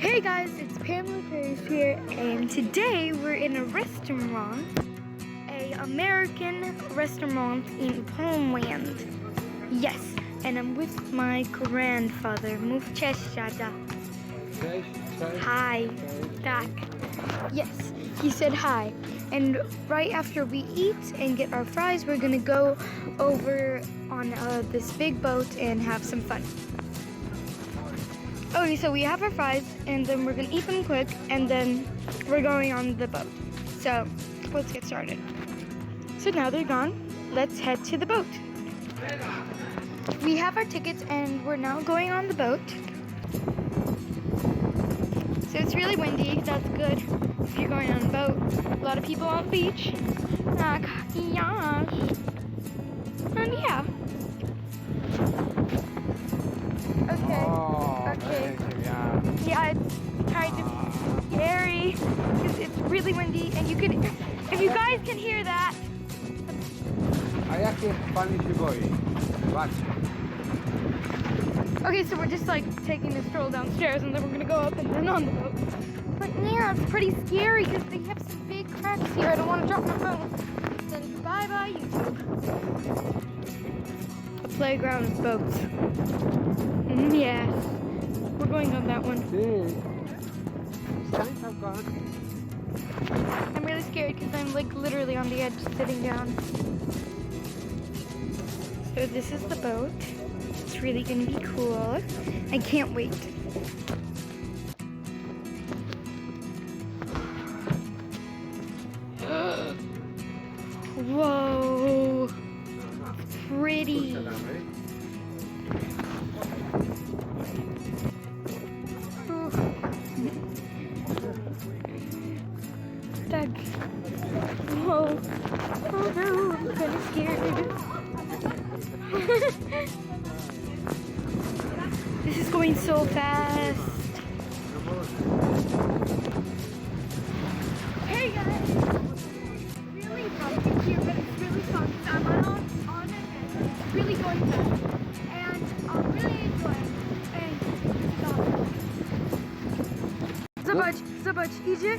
Hey guys, it's Pamela Paris here, and today we're in a restaurant, a American restaurant in Poland. Yes, and I'm with my grandfather. Mów cześć, Shada. Hi, tak. Yes, he said hi. And right after we eat and get our fries, we're gonna go over on this big boat and have some fun. Okay, so we have our fries, and then we're gonna eat them quick, and then we're going on the boat. So let's get started. So now they're gone, let's head to the boat. We have our tickets, and we're now going on the boat. So it's really windy, that's good if you're going on a boat. A lot of people on the beach. And yeah. Okay. Okay. Yeah, it's kind of scary because it's really windy, and you can, if you guys can hear that. A jakie pani się boi? Patrzcie. Okay, so we're just like taking a stroll downstairs, and then we're gonna go up and then on the boat. But yeah, it's pretty scary because they have some big cracks here. I don't want to drop my phone. Then bye-bye, YouTube. A playground of boats. Yes. We're going on that one. I'm really scared because I'm like literally on the edge sitting down. So this is the boat. It's really gonna be cool. I can't wait. Whoa. Pretty. Doug. Whoa. Oh no, I'm kind of scared. This is going so fast. Hey guys! Really bumpy here, but it's really fun. I'm on it, and it's really going fast. And I'm really enjoying it. And it's awesome. Zobacz, idzie.